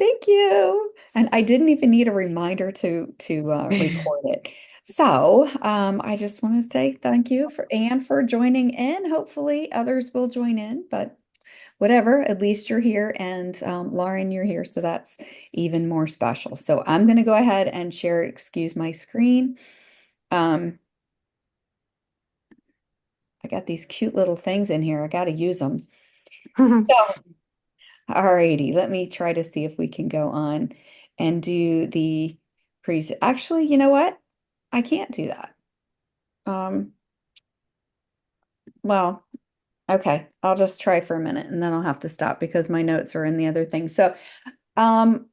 Thank you. And I didn't even need a reminder to record it. So I just want to say thank you for Anne for joining in. Hopefully others will join in, but whatever, at least you're here and Lauren, you're here, so that's even more special. So I'm going to go ahead and share, excuse my screen. Um, I got these cute little things in here. I got to use them. So, alrighty, let me try to see if we can go on and do the pre. Actually, you know what? I can't do that. Um, well, okay, I'll just try for a minute and then I'll have to stop because my notes are in the other thing. So, um,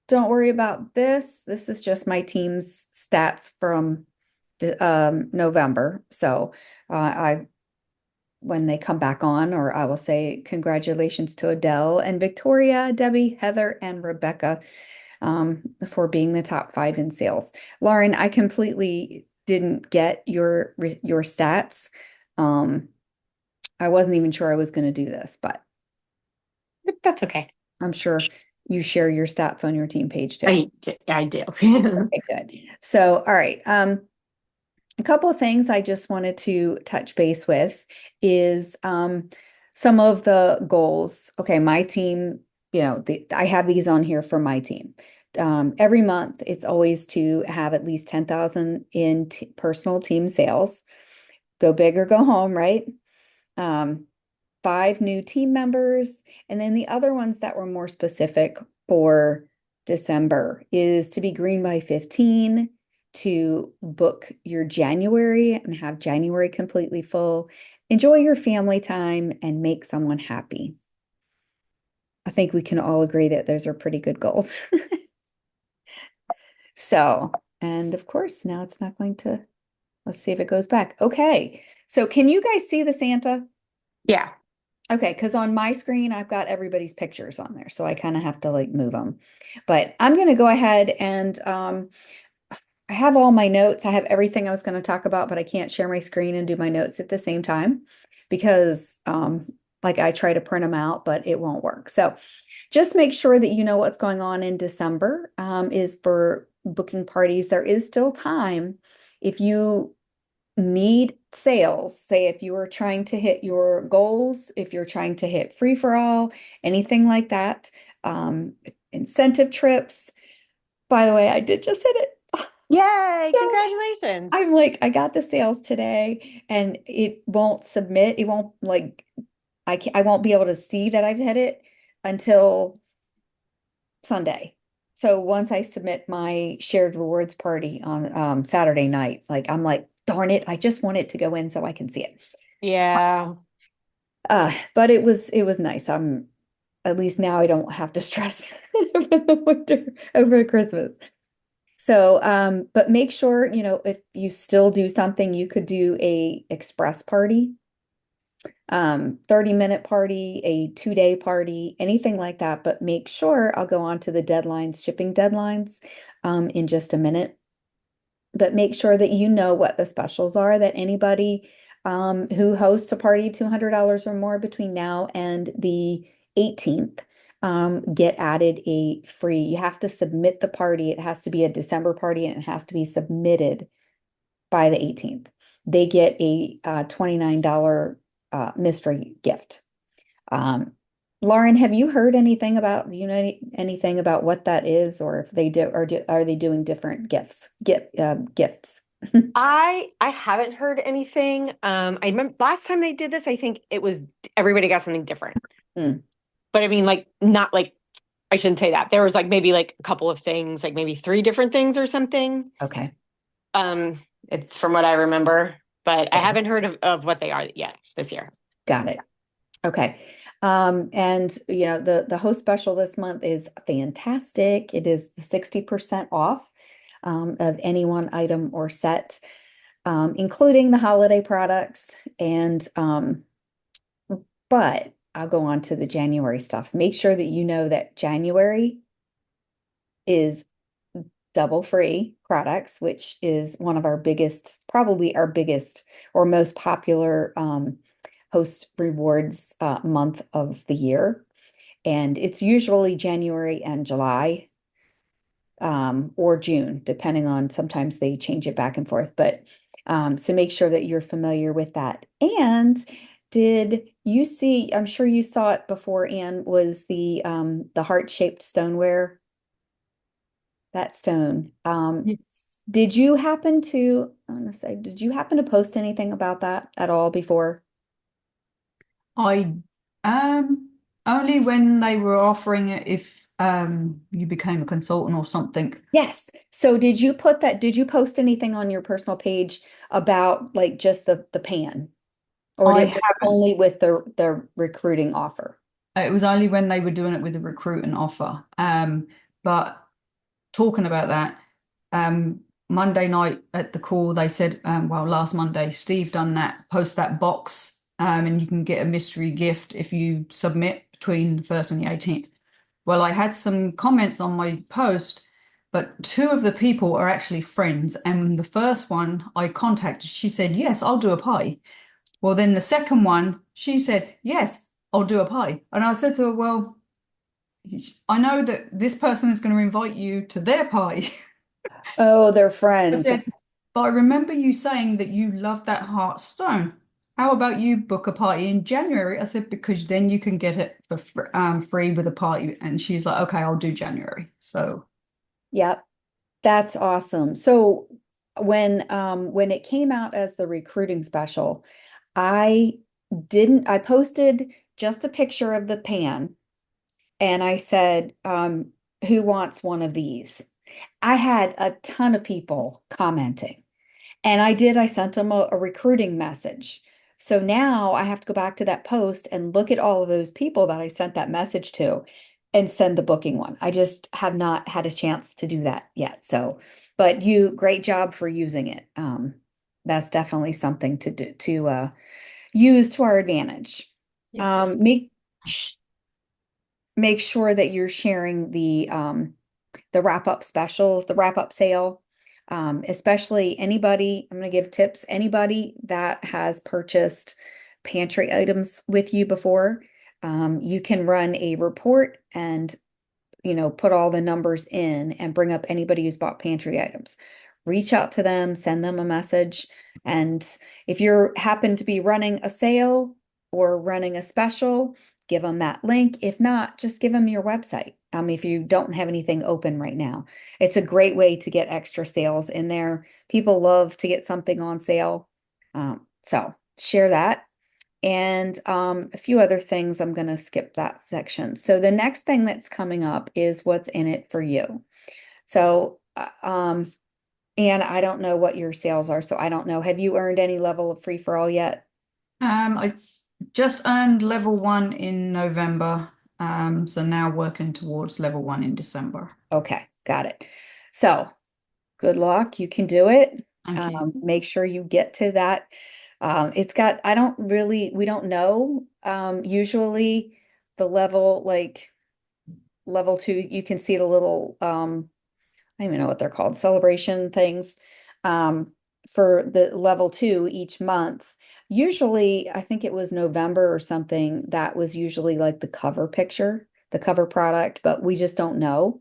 don't worry about this. This is just my team's stats from November. So, I when they come back on, or I will say congratulations to Adele and Victoria, Debbie, Heather, and Rebecca for being the top five in sales. Lauren, I completely didn't get your stats. Um, I wasn't even sure I was going to do this, but That's okay. I'm sure you share your stats on your team page too. I do. Okay, good. So, all right. A couple of things I just wanted to touch base with is some of the goals. Okay, my team, I have these on here for my team. Every month, it's always to have at least 10,000 in personal team sales. Go big or go home, right? Um, five new team members. And then the other ones that were more specific for December is to be green by 15, to book your January and have January completely full, enjoy your family time, and make someone happy. I think we can all agree that those are pretty good goals. So, and of course, now it's not going to, let's see if it goes back. Okay. So, can you guys see the Santa? Yeah. Okay, because on my screen, I've got everybody's pictures on there, so I kind of have to like move them. But I'm going to go ahead and I have all my notes. I have everything I was going to talk about, but I can't share my screen and do my notes at the same time because like I try to print them out, but it won't work. So just make sure that you know what's going on in December is for booking parties. There is still time. If you need sales, say if you are trying to hit your goals, if you're trying to hit free for all, anything like that, um, incentive trips. By the way, I did just hit it. Yay, So congratulations. I'm like, I got the sales today and it won't submit. It won't like, I won't be able to see that I've hit it until Sunday. So once I submit my shared rewards party on Saturday night, like I'm like, darn it, I just want it to go in so I can see it. Yeah. But it was nice. I'm at least now I don't have to stress over the winter, over Christmas. So, but make sure, if you still do something, you could do a express party, 30-minute party, a 2-day party, anything like that. But make sure I'll go on to the deadlines, shipping deadlines, in just a minute. But make sure that you know what the specials are, that anybody who hosts a party $200 or more between now and the 18th get added a free. You have to submit the party. It has to be a December party and it has to be submitted by the 18th. They get a $29 mystery gift. Um, Lauren, have you heard anything about, anything about what that is, or if they do, or are they doing different gifts? I haven't heard anything. I remember last time they did this, I think it was everybody got something different. Mm, But I mean, like, not like, I shouldn't say that. There was like maybe like a couple of things, like maybe three different things or something. okay. Um, it's from what I remember, but I Okay. haven't heard of what they are yet this year. Got it. Okay. And the host special this month is fantastic. It is 60% off of any one item or set, including the holiday products. And but I'll go on to the January stuff. Make sure that you know that January is double free products, which is one of our biggest, probably our biggest or most popular host rewards month of the year. And it's usually January and July, or June, depending on, sometimes they change it back and forth. But so make sure that you're familiar with that. And did you see, I'm sure you saw it before, Anne, was the heart-shaped stoneware, that stone. Yes. Did you happen to, I want to say, did you happen to post anything about that at all before? I only when they were offering it if you became a consultant or something. Yes. So did you post anything on your personal page about like just the pan? Or I was it haven't. only with the recruiting offer? It was only when they were doing it with the recruit and offer. But talking about that, Monday night at the call, they said, well, last Monday, Steve done that, post that box, and you can get a mystery gift if you submit between the 1st and the 18th. Well, I had some comments on my post, but two of the people are actually friends. And the first one I contacted, she said, yes, I'll do a pie. Well, then the second one, she said, yes, I'll do a pie. And I said to her, well, I know that this person is going to invite you to their pie. Oh, they're I friends. said, but I remember you saying that you love that heart stone. How about you book a party in January? I said, because then you can get it for free with a party. And she's like, okay, I'll do January. So, Yep. That's awesome. So when it came out as the recruiting special, I I posted just a picture of the pan and I said, who wants one of these? I had a ton of people commenting. And I sent them a recruiting message. So now I have to go back to that post and look at all of those people that I sent that message to and send the booking one. I just have not had a chance to do that yet. So, but great job for using it. That's definitely something to do to use to our advantage. yes. Make make sure that you're sharing the wrap up special, the wrap up sale. Especially anybody, I'm going to give tips, anybody that has purchased pantry items with you before, you can run a report and, put all the numbers in and bring up anybody who's bought pantry items. Reach out to them, send them a message. And if you're happen to be running a sale or running a special, give them that link. If not, just give them your website. If you don't have anything open right now, it's a great way to get extra sales in there. People love to get something on sale. So share that. And a few other things, I'm going to skip that section. So the next thing that's coming up is what's in it for you. So, and I don't know what your sales are, so I don't know. Have you earned any level of free for all yet? I just earned level one in November. So now working towards level one in December. Okay, got it. So good luck. You can do it. Thank you. Make sure you get to that. It's got, I don't really, we don't know. Usually the level, like level two, you can see the little, I don't even know what they're called, celebration things, for the level two each month. Usually, I think it was November or something, that was usually like the cover picture, the cover product, but we just don't know.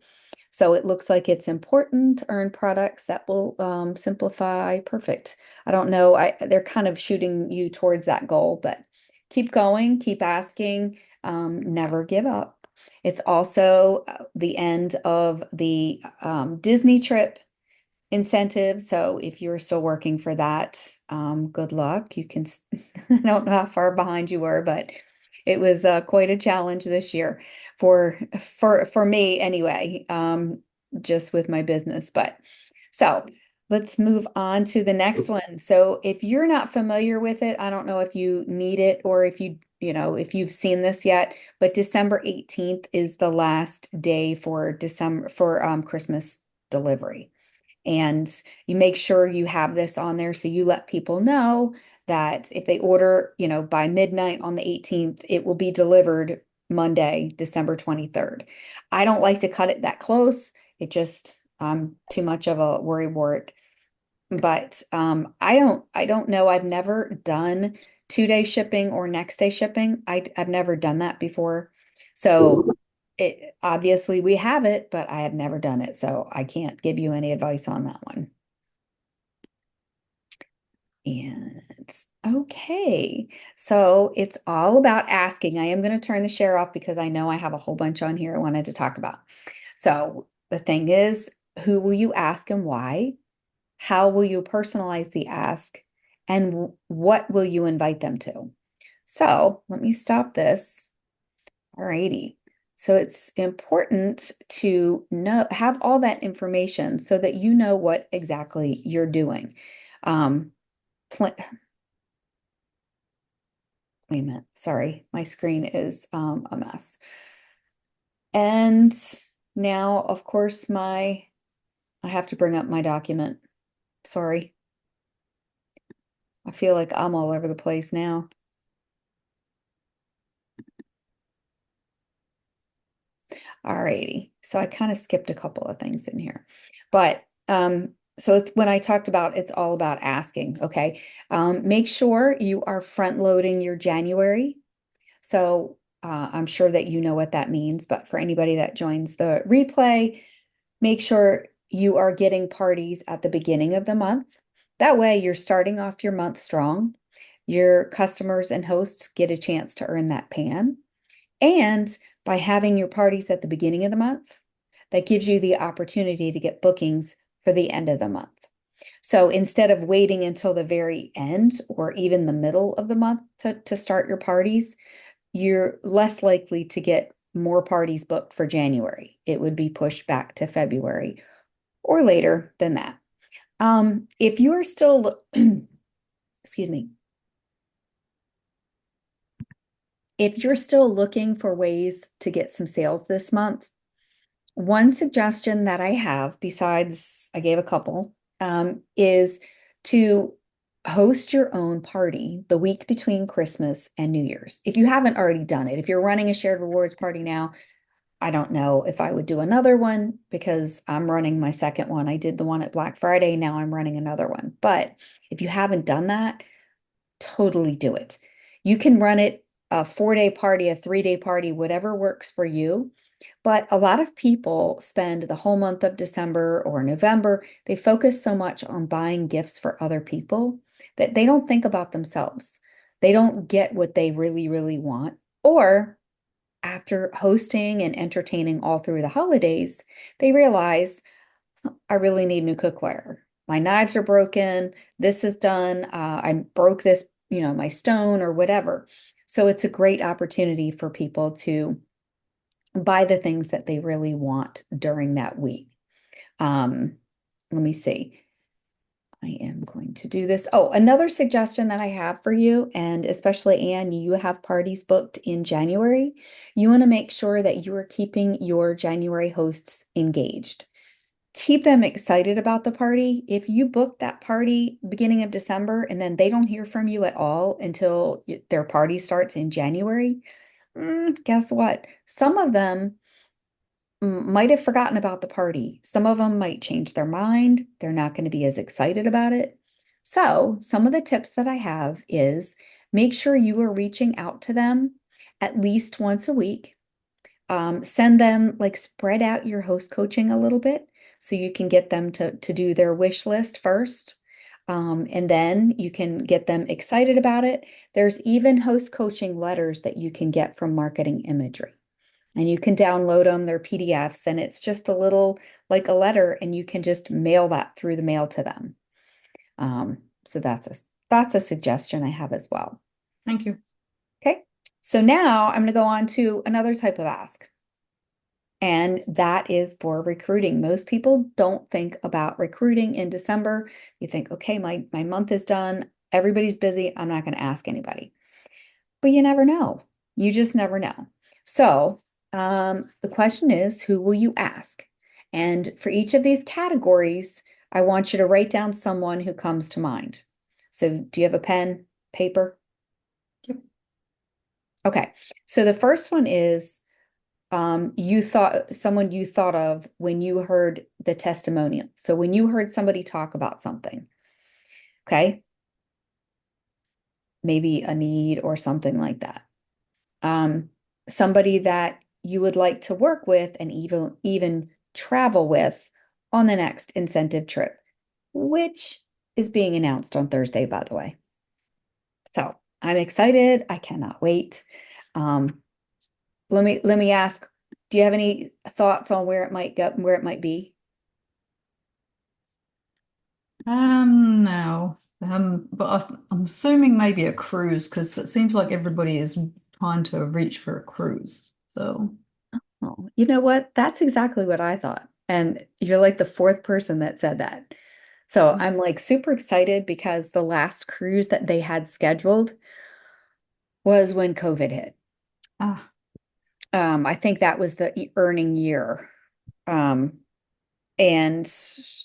So it looks like it's important to earn products that will simplify. Perfect. I don't know. They're kind of shooting you towards that goal, but keep going, keep asking, never give up. It's also the end of the Disney trip incentive. So if you're still working for that, good luck. You can, I don't know how far behind you were, but it was quite a challenge this year for me anyway, just with my business. But so let's move on to the next one. So if you're not familiar with it, I don't know if you need it or if if you've seen this yet, but December 18th is the last day for December for Christmas delivery. And you make sure you have this on there so you let people know that if they order, by midnight on the 18th, it will be delivered Monday, December 23rd. I don't like to cut it that close. It just too much of a worry wart. But I don't know. I've never done 2 day shipping or next day shipping. I've never done that before. So it obviously we have it, but I have never done it, so I can't give you any advice on that one. And okay, so it's all about asking. I am going to turn the share off because I know I have a whole bunch on here I wanted to talk about. So the thing is, who will you ask and why? How will you personalize the ask? And what will you invite them to? So let me stop this. Alrighty. So it's important to have all that information so that you know what exactly you're doing. Um, wait a minute. Sorry, my screen is a mess. And now, of course, I have to bring up my document. Sorry. I feel like I'm all over the place now. Alrighty. So I kind of skipped a couple of things in here. But so it's when I talked about it's all about asking, okay? Make sure you are front loading your January. So I'm sure that you know what that means, but for anybody that joins the replay, make sure you are getting parties at the beginning of the month. That way you're starting off your month strong. Your customers and hosts get a chance to earn that pan. And by having your parties at the beginning of the month, that gives you the opportunity to get bookings for the end of the month. So instead of waiting until the very end or even the middle of the month to start your parties, you're less likely to get more parties booked for January. It would be pushed back to February or later than that. If you're still, excuse me, if you're still looking for ways to get some sales this month, one suggestion that I have, besides I gave a couple, is to host your own party the week between Christmas and New Year's. If you haven't already done it, if you're running a shared rewards party now, I don't know if I would do another one because I'm running my second one. I did the one at Black Friday. Now I'm running another one. But if you haven't done that, totally do it. You can run it a 4-day party, a 3-day party, whatever works for you. But a lot of people spend the whole month of December or November, they focus so much on buying gifts for other people that they don't think about themselves. They don't get what they really, really want. Or after hosting and entertaining all through the holidays, they realize I really need new cookware. My knives are broken. This is done. I broke this, my stone or whatever. So it's a great opportunity for people to buy the things that they really want during that week. Let me see. I am going to do this. Oh, another suggestion that I have for you, and especially Anne, you have parties booked in January. You want to make sure that you are keeping your January hosts engaged. Keep them excited about the party. If you book that party beginning of December and then they don't hear from you at all until their party starts in January, guess what? Some of them might have forgotten about the party. Some of them might change their mind. They're not going to be as excited about it. So, some of the tips that I have is make sure you are reaching out to them at least once a week. Send them, like, spread out your host coaching a little bit so you can get them to do their wish list first. And then you can get them excited about it. There's even host coaching letters that you can get from Marketing Imagery. And you can download them, they're PDFs, and it's just a little like a letter, and you can just mail that through the mail to them. So that's a suggestion I have as well. Thank you. Okay, so now I'm going to go on to another type of ask. And that is for recruiting. Most people don't think about recruiting in December. You think, okay, my month is done. Everybody's busy. I'm not going to ask anybody. But you never know. You just never know. So the question is, who will you ask? And for each of these categories, I want you to write down someone who comes to mind. So do you have a pen, paper? Yep. Okay. So the first one is someone you thought of when you heard the testimonial. So when you heard somebody talk about something, okay? Maybe a need or something like that. somebody that you would like to work with and even travel with on the next incentive trip, which is being announced on Thursday, by the way. So I'm excited. I cannot wait. Um, let me ask, do you have any thoughts on where it might go, where it might be? No. But I'm assuming maybe a cruise because it seems like everybody is trying to reach for a cruise. So, Oh, you know what? That's exactly what I thought. And you're like the fourth person that said that. So I'm like super excited because the last cruise that they had scheduled was when COVID hit. ah, I think that was the earning year. Um, and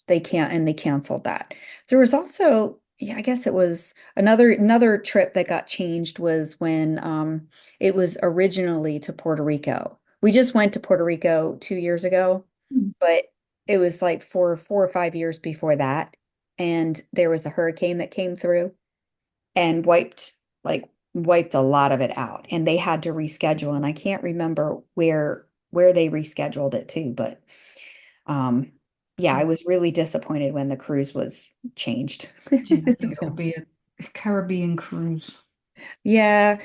they canceled that. There was also, yeah, I guess it was another trip that got changed was when it was originally to Puerto Rico. We just went to Puerto Rico 2 years ago, but it was like four or 5 years before that. And there was a hurricane that came through and like wiped a lot of it out. And they had to reschedule. And I can't remember where they rescheduled it to, but um yeah, I was really disappointed when the cruise was changed. yeah, I think it'll So, be a Caribbean cruise. yeah,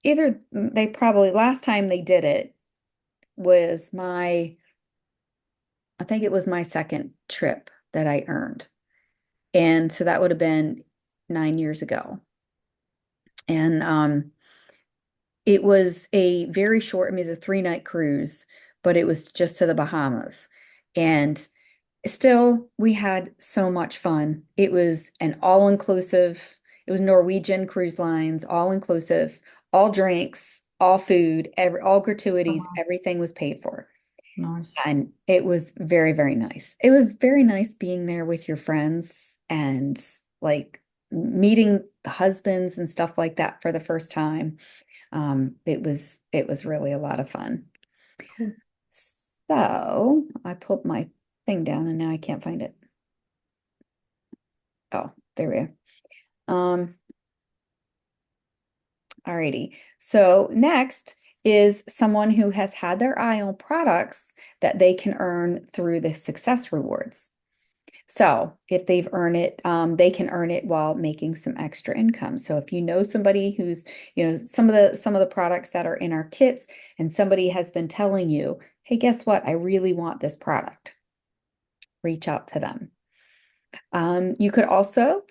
either they probably last time they did it was I think it was my second trip that I earned. And so that would have been 9 years ago. And it was a very short, I mean, it's a 3 night cruise, but it was just to the Bahamas. And still, we had so much fun. It was an all-inclusive, it was Norwegian Cruise Lines, all-inclusive, all drinks, all food, all Oh, gratuities, wow. everything was paid for. Nice. And it was very, very nice. It was very nice being there with your friends and like meeting the husbands and stuff like that for the first time. It was really a lot of fun. Cool. So I pulled my thing down and now I can't find it. Oh, there we are. Alrighty. So next is someone who has had their eye on products that they can earn through the success rewards. So if they've earned it, they can earn it while making some extra income. So if you know somebody who's, some of the products that are in our kits, and somebody has been telling you, hey, guess what? I really want this product. Reach out to them. You could also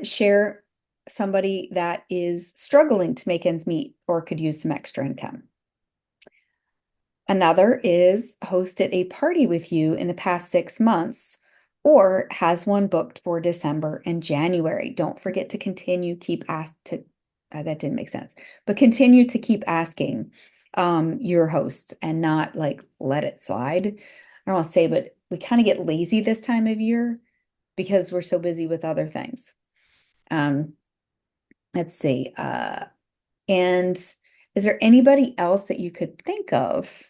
share somebody that is struggling to make ends meet or could use some extra income. Another is hosted a party with you in the past 6 months or has one booked for December and January. Don't forget to continue, keep ask to that didn't make sense, but continue to keep asking your hosts and not like let it slide. I don't want to say, but we kind of get lazy this time of year because we're so busy with other things. Um, let's see. And is there anybody else that you could think of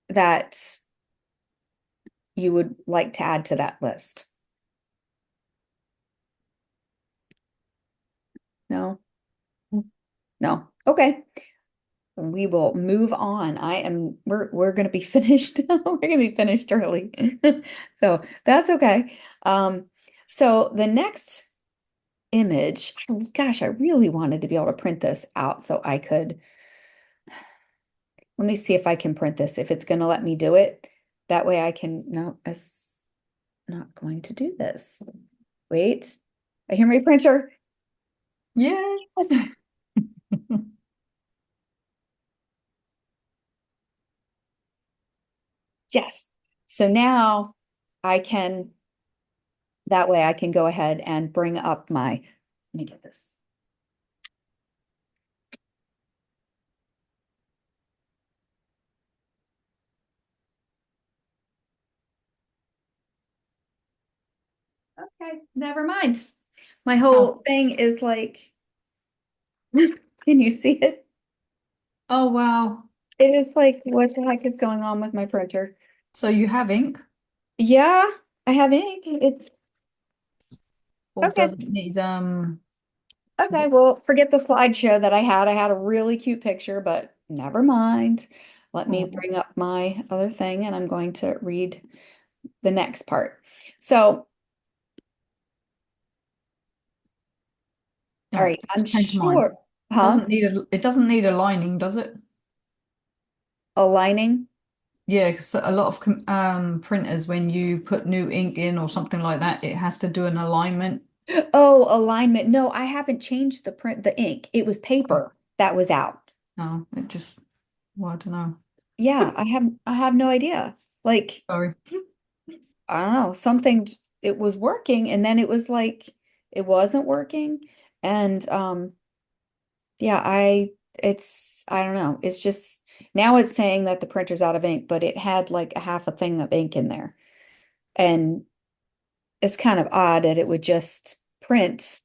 that you would like to add to that list? No? No. Okay. We will move on. We're gonna be finished. We're gonna be finished early. So that's okay. So the next image, gosh, I really wanted to be able to print this out so I could, let me see if I can print this, if it's gonna let me do it. That way I can, no, it's not going to do this. Wait, I hear my printer. Yeah. Yes. Yes. So now I can, that way I can go ahead and bring up let me get this. Okay, never mind. My Oh, whole thing is like, can you see it? oh wow. It is like, what the heck is going on with my printer? So you have ink, Yeah, I have ink. It's or okay. does it need Okay, well, forget the slideshow that I had. I had a really cute picture, but never mind. Let me Oh, bring up my other thing and I'm going to read the next part. So, all yeah, right, I'm came to mind. sure, huh? It doesn't need a lining, does it? Aligning. Yeah, because a lot of printers, when you put new ink in or something like that, it has to do an alignment. Oh, alignment. No, I haven't changed the ink. It was Oh, paper that was out. no, it just, well, I don't know. Yeah, I have no idea. Like, Sorry. I don't know, something it was working and then it was like it wasn't working. And yeah, I don't know. It's just now it's saying that the printer's out of ink, but it had like a half a thing of ink in there. And it's kind of odd that it would just print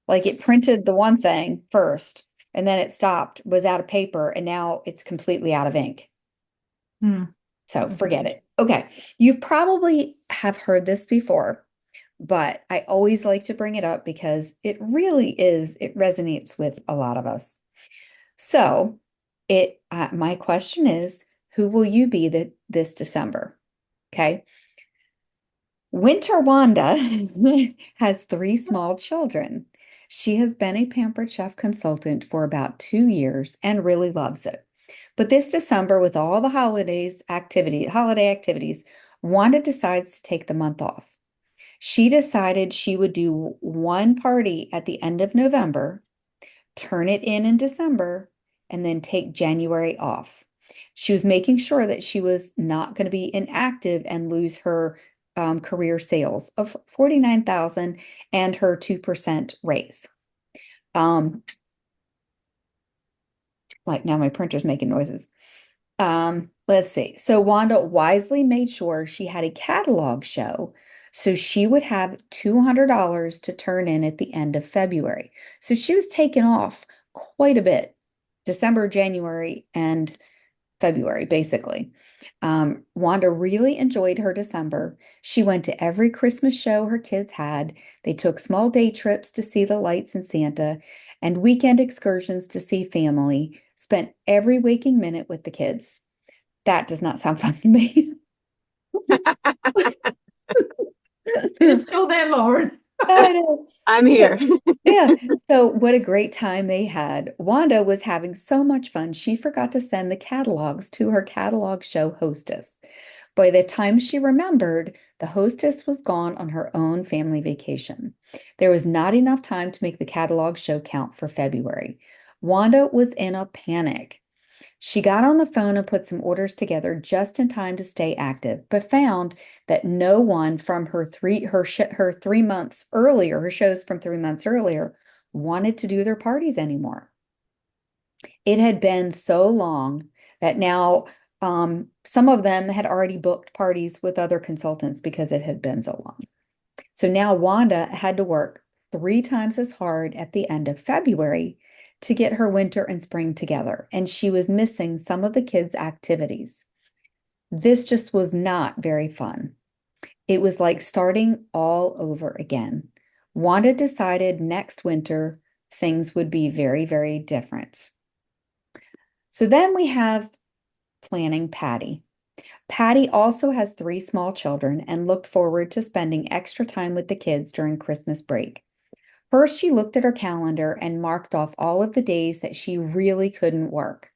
like it printed the one thing first and then it stopped, was out of paper, and now it's completely out of ink. Hmm. So forget it. Okay. You probably have heard this before, but I always like to bring it up because it resonates with a lot of us. So my question is, who will you be this December? Okay. Winter Wanda has three small children. She has been a Pampered Chef consultant for about 2 years and really loves it. But this December, with all the holiday activities, Wanda decides to take the month off. She decided she would do one party at the end of November, turn it in December, and then take January off. She was making sure that she was not going to be inactive and lose her career sales of 49,000 and her 2% raise. Um, like now my printer's making noises. Let's see. So Wanda wisely made sure she had a catalog show so she would have $200 to turn in at the end of February. So she was taking off quite a bit, December, January, and February, basically. Wanda really enjoyed her December. She went to every Christmas show her kids had. They took small day trips to see the lights and Santa and weekend excursions to see family, spent every waking minute with the kids. That does not sound fun to me. You're still there, Lauren. I know. I'm here. So, yeah. So, what a great time they had. Wanda was having so much fun, she forgot to send the catalogs to her catalog show hostess. By the time she remembered, the hostess was gone on her own family vacation. There was not enough time to make the catalog show count for February. Wanda was in a panic. She got on the phone and put some orders together just in time to stay active, but found that no one from her 3 months earlier, her shows from 3 months earlier, wanted to do their parties anymore. It had been so long that now some of them had already booked parties with other consultants because it had been so long. So now Wanda had to work 3 times as hard at the end of February to get her winter and spring together, and she was missing some of the kids' activities. This just was not very fun. It was like starting all over again. Wanda decided next winter things would be very, very different. So then we have planning Patty. Patty also has three small children and looked forward to spending extra time with the kids during Christmas break. First, she looked at her calendar and marked off all of the days that she really couldn't work.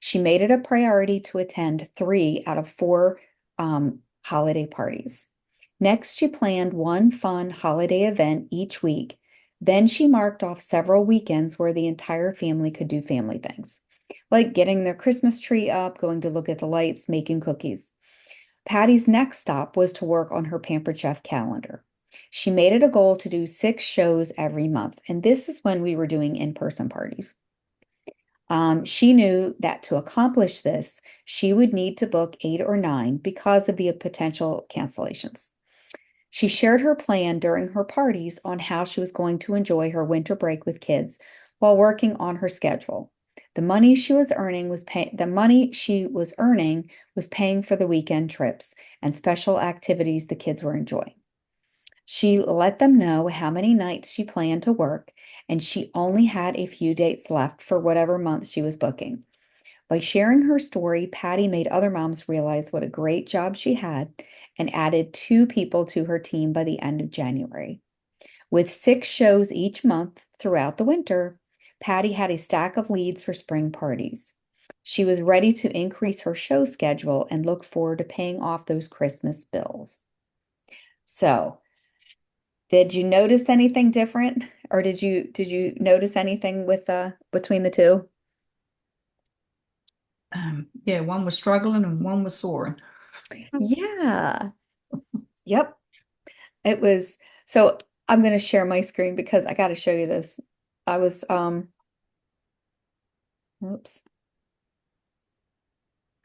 She made it a priority to attend 3 out of 4 holiday parties. Next, she planned one fun holiday event each week. Then she marked off several weekends where the entire family could do family things, like getting their Christmas tree up, going to look at the lights, making cookies. Patty's next stop was to work on her Pampered Chef calendar. She made it a goal to do 6 shows every month, and this is when we were doing in-person parties. She knew that to accomplish this, she would need to book 8 or 9 because of the potential cancellations. She shared her plan during her parties on how she was going to enjoy her winter break with kids while working on her schedule. The money she was earning was paying for the weekend trips and special activities the kids were enjoying. She let them know how many nights she planned to work, and she only had a few dates left for whatever month she was booking. By sharing her story, Patty made other moms realize what a great job she had and added 2 people to her team by the end of January. With 6 shows each month throughout the winter, Patty had a stack of leads for spring parties. She was ready to increase her show schedule and look forward to paying off those Christmas bills. So, did you notice anything different, or did you notice anything with between the two? Yeah, one was struggling and one was soaring. Yeah. Yep. It was so I'm going to share my screen because I got to show you this. I was whoops.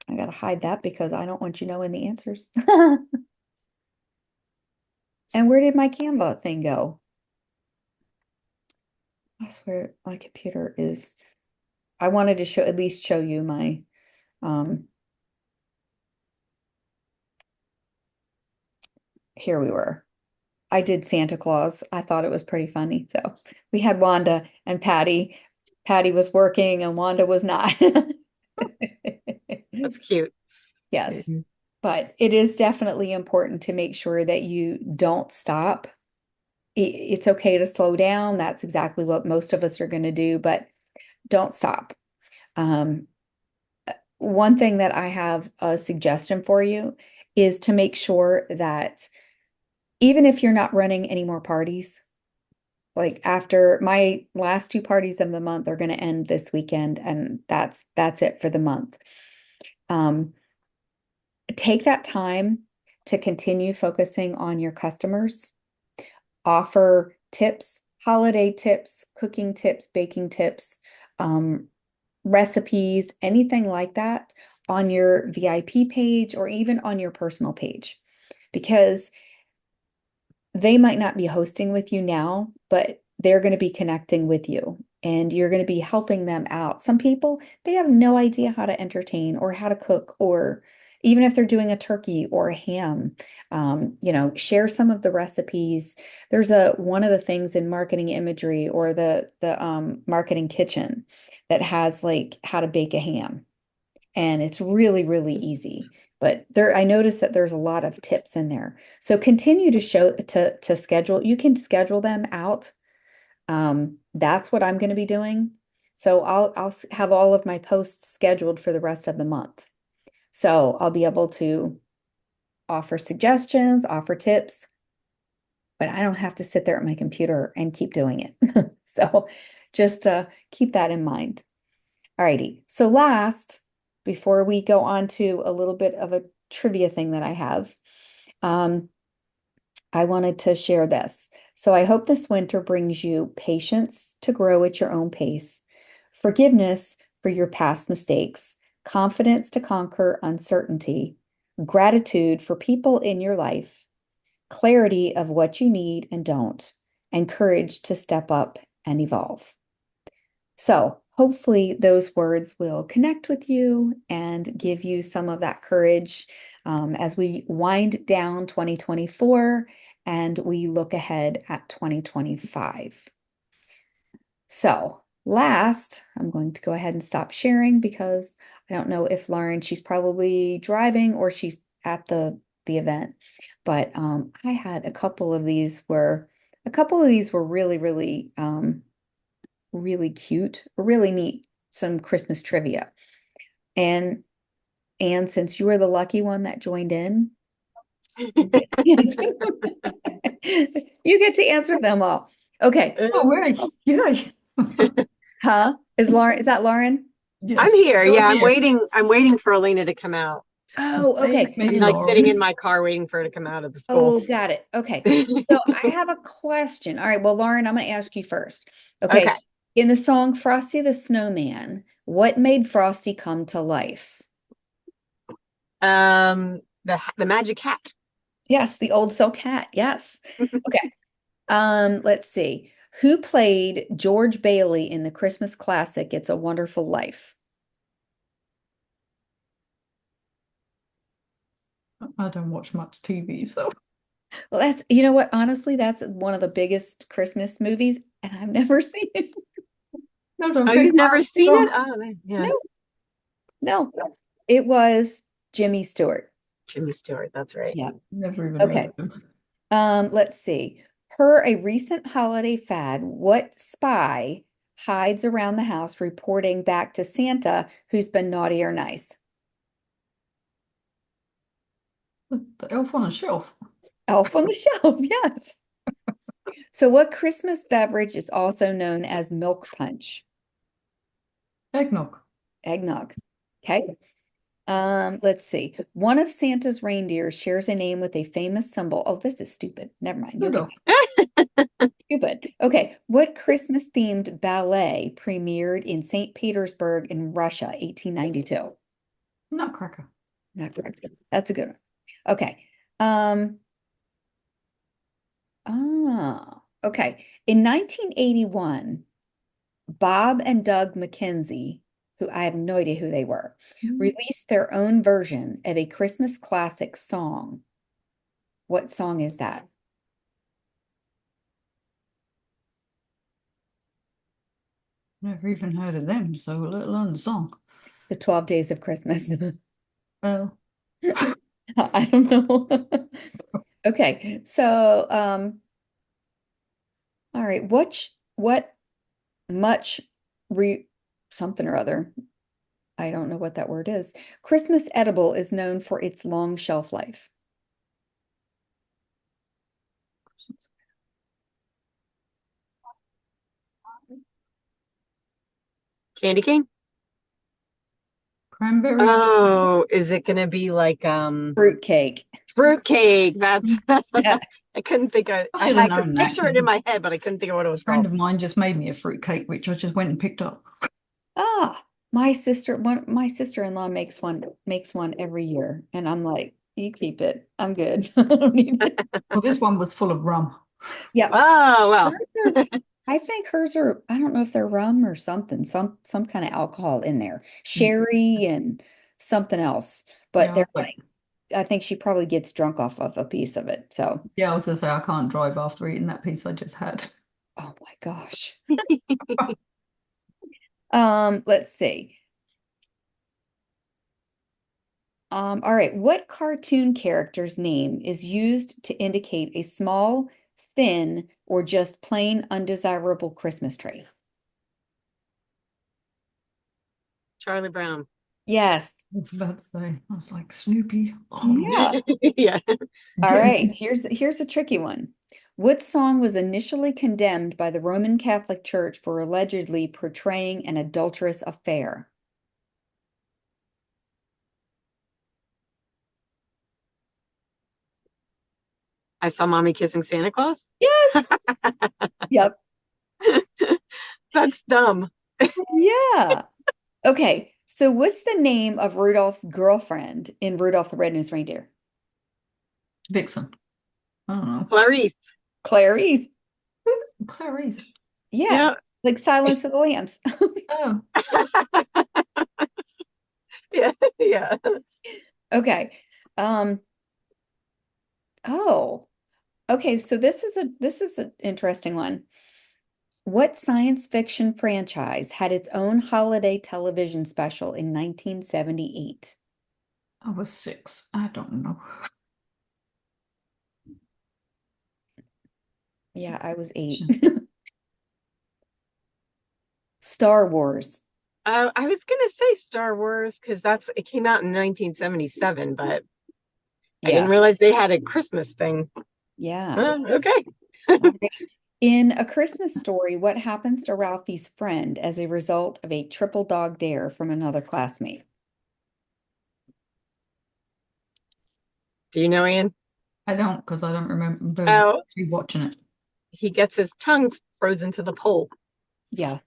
I got to hide that because I don't want you knowing the answers. And where did my Canva thing go? I swear my computer is I wanted to show at least show you my here we were. I did Santa Claus. I thought it was pretty funny. So we had Wanda and Patty. Patty was working and Wanda was not. That's cute. Yes, but it is definitely important to make sure that you don't stop. It's okay to slow down. That's exactly what most of us are going to do, but don't stop. Um, One thing that I have a suggestion for you is to make sure that even if you're not running any more parties, like after my last 2 parties of the month are going to end this weekend, and that's it for the month. Take that time to continue focusing on your customers, offer tips, holiday tips, cooking tips, baking tips, recipes, anything like that on your VIP page or even on your personal page, because they might not be hosting with you now, but they're going to be connecting with you and you're going to be helping them out. Some people, they have no idea how to entertain or how to cook, or even if they're doing a turkey or a ham, share some of the recipes. There's one of the things in marketing imagery or the marketing kitchen that has like how to bake a ham, and it's really, really easy. But I noticed that there's a lot of tips in there. So continue to schedule. You can schedule them out. That's what I'm going to be doing. So I'll have all of my posts scheduled for the rest of the month. So I'll be able to offer suggestions, offer tips, but I don't have to sit there at my computer and keep doing it. So just keep that in mind. Alrighty. So last, before we go on to a little bit of a trivia thing that I have, I wanted to share this. So I hope this winter brings you patience to grow at your own pace, forgiveness for your past mistakes, confidence to conquer uncertainty, gratitude for people in your life, clarity of what you need and don't, and courage to step up and evolve. So hopefully those words will connect with you and give you some of that courage as we wind down 2024 and we look ahead at 2025. So last, I'm going to go ahead and stop sharing because I don't know if Lauren, she's probably driving or she's at the event. But I had a couple of these were really, really really cute, really neat, some Christmas trivia. And since you were the lucky one that joined in, you get to answer them all. Okay. Oh, right. Yeah. Huh? Is that Lauren? I'm Yes, here. you're Yeah, I'm here. waiting. I'm waiting for Elena to come out. Oh, Save okay. me, I'm like sitting in Lauren. my car waiting for her to come out of the school. Oh, got it. Okay. So I have a question. All right. Well, Lauren, I'm going to ask you first. Okay. Okay. In the song Frosty the Snowman, what made Frosty come to life? The magic hat. Yes, the old silk hat. Yes. Okay. Let's see. Who played George Bailey in the Christmas classic It's a Wonderful Life? I don't watch much TV, so Well, you know what? Honestly, that's one of the biggest Christmas movies, and I've never seen it. I don't Oh, think you've never I seen saw. it? Oh, man. Yeah. No. No, it was Jimmy Stewart. Jimmy Stewart, that's right. Yeah. Never even Okay. heard of him. Let's see. Per a recent holiday fad, what spy hides around the house reporting back to Santa who's been naughty or nice? The Elf on a Shelf. Elf on the Shelf, yes. So what Christmas beverage is also known as milk punch? Eggnog. Eggnog. Okay. Let's see. One of Santa's reindeer shares a name with a famous symbol. Oh, this is stupid. Never mind. You'll get Rudolph. stupid. Okay. What Christmas themed ballet premiered in St. Petersburg in Russia, 1892? Nutcracker. Not correct. That's a good one. Okay. Um, okay. In 1981, Bob and Doug McKenzie, who I have no idea who they were, released their own version of a Christmas classic song. What song is that? Never even heard of them, so let alone the song. The 12 Days of Christmas. Oh, I don't know. Okay, so all right, what much re something or other. I don't know what that word is. Christmas edible is known for its long shelf life. Candy cane? cranberry. Oh, is it gonna be like Fruit cake. fruitcake? That's Yeah. I couldn't think of I I should have could known that picture because it in my head, but I couldn't think of what it a was friend called. of mine just made me a fruit cake, which I just went and picked up. Ah, my sister-in-law makes one every year, and I'm like, you keep it. I'm good. I don't need it. Well, this one was full of rum. Yeah, Oh, well. hers I think hers are, I don't know if they're rum or something, some kind of alcohol in there. Sherry and something else. But Yeah, they're like, I think she probably gets drunk off of a piece of it. So, yeah, I was gonna say I can't drive after eating that piece I just had. oh my gosh. Let's see. All right, what cartoon character's name is used to indicate a small, thin, or just plain undesirable Christmas tree? Charlie Brown. Yes. I was about to say, I was like, Snoopy. Oh, Yeah. Yeah. All right, here's a tricky one. What song was initially condemned by the Roman Catholic Church for allegedly portraying an adulterous affair? I saw mommy kissing Santa Claus. Yes. Yep. That's dumb. Yeah. Okay. So what's the name of Rudolph's girlfriend in Rudolph the Red-Nosed Reindeer? Vixen. I don't know. Clarice. Clarice. Clarice. Yeah. Yeah. Like Silence of the Lambs. Oh, Yeah. Yeah. Okay. Um, oh, okay. So this is an interesting one. What science fiction franchise had its own holiday television special in 1978? I was 6. I don't know. Yeah, I was 8. Star Wars. I was gonna say Star Wars because it came out in 1977, but I didn't Yeah. realize they had a Christmas thing. Yeah. Okay. All right. In A Christmas Story, what happens to Ralphie's friend as a result of a triple dog dare from another classmate? Do you know, Ian? I don't because I don't remember Oh, actually watching it. he gets his tongue frozen to the pole. Yeah.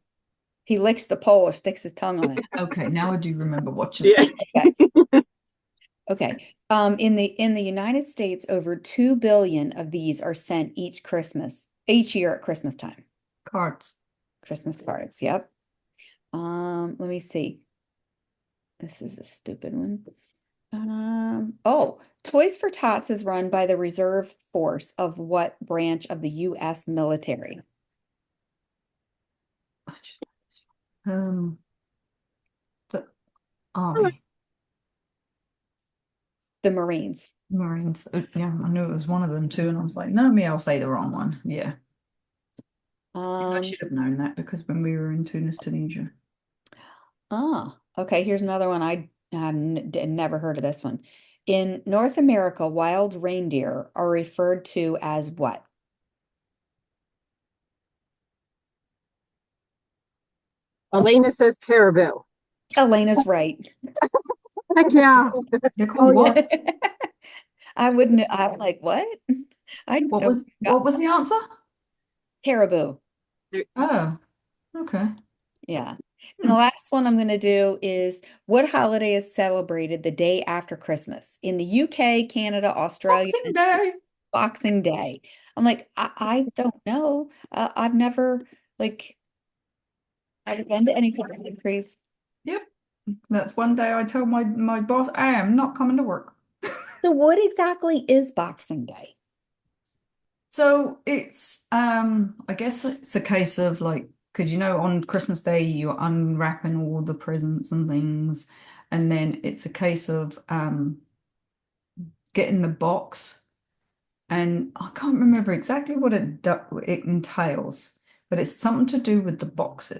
He licks the pole or sticks his tongue on it. Okay, now I do remember watching Yeah. it. Okay. Okay. In the United States, over 2 billion of these are sent each year at Christmas time. Cards. Christmas cards. Yep. Let me see. This is a stupid one. Toys for Tots is run by the Reserve Force of what branch of the U.S. military? Um, the Army. The Marines. Marines. Yeah, I knew it was one of them too, and I was like, no, me, I'll say the wrong one. Yeah. I Um, should have known that because when we were in Tunis, Tunisia. okay, here's another one. I never heard of this one. In North America, wild reindeer are referred to as what? Elena says caribou. Elena's right. Heck yeah. They're called Oh, what? yes. I wouldn't, I'm like, what? I What oh, was what was the answer? caribou. Oh, okay. Yeah. And the Hmm. last one I'm going to do is what holiday is celebrated the day after Christmas? In the UK, Canada, Australia, Boxing and Day. Boxing Day. I'm like, I don't know. I've never like I've been to any countries. Yep. That's one day I tell my boss I am not coming to work. So what exactly is Boxing Day? So it's I guess it's a case of like, because on Christmas Day you're unwrapping all the presents and things, and then it's a case of getting the box, and I can't remember exactly what it entails, but it's something to do with the boxes.